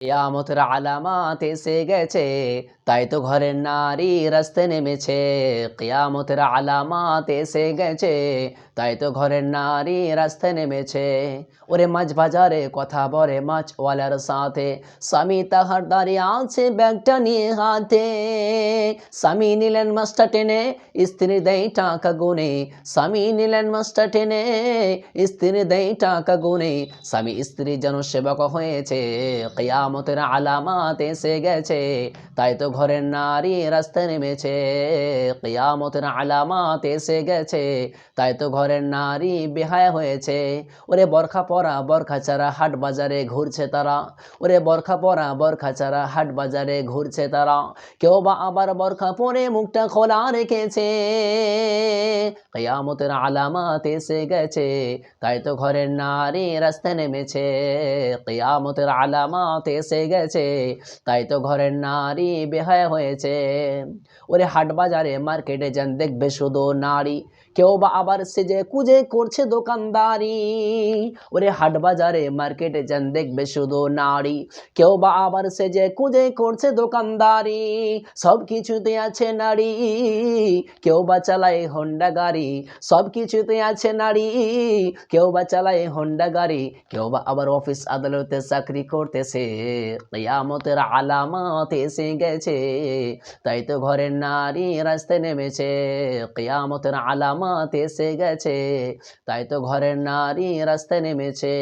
কিয়ামতের আলামাত এসে গেছে, তাই তো ঘরের নারী রাস্তায় নেমেছে। কিয়ামতের আলামাত এসে গেছে, তাই তো ঘরের নারী রাস্তায় নেমেছে। ওরে মাছ বাজারে কথা বলে মাছওয়ালার সাথে, স্বামী তাহার দাঁড়িয়ে আছে ব্যাগটা নিয়ে হাতে। স্বামী নিলেন মাছটা টেনে, স্ত্রী দেয় টাকা গুনে। স্বামী নিলেন মাছটা টেনে, স্ত্রী দেয় টাকা গুনে। স্বামী স্ত্রী যেন সেবক হয়েছে, কিয়ামতের আলামাত এসে গেছে, তাই তো ঘরের নারী রাস্তায় নেমেছে। কিয়ামতের আলামাত এসে গেছে, তাই তো ঘরের নারী বেহায়া হয়েছে। ওরে বরখা পরা বরখা ছাড়া হাট বাজারে ঘুরছে তারা। ওরে বরখা পরা বরখা ছাড়া হাট বাজারে ঘুরছে তারা। কেউ বা আবার বরখা পরে মুখটা খোলা রেখেছে। কিয়ামতের আলামাত এসে গেছে, তাই তো ঘরের নারী রাস্তায় নেমেছে। কিয়ামতের আলামাত এসে গেছে, তাই তো ঘরের নারী বেহায়া হয়েছে। ওরে হাট বাজারে মার্কেটে যান দেখবে শুধু নারী, কেউ বা আবার সেজে কুজে করছে দোকানদারি। ওরে হাট বাজারে মার্কেটে যান দেখবে শুধু নারী, কেউ বা আবার সেজে কুজে করছে দোকানদারি। সব কিছুতে আছে নারী, কেউ বা চালায় হোন্ডা গাড়ি। সব কিছুতে আছে নারী, কেউ বা চালায় হোন্ডা গাড়ি, কেউ বা আবার অফিস আদালতে চাকরি করতেছে। কিয়ামতের আলামাত এসে গেছে, তাই তো ঘরের নারী রাস্তায় নেমেছে। কিয়ামতের আলামাত এসে গেছে, তাই তো ঘরের নারী রাস্তায় নেমেছে।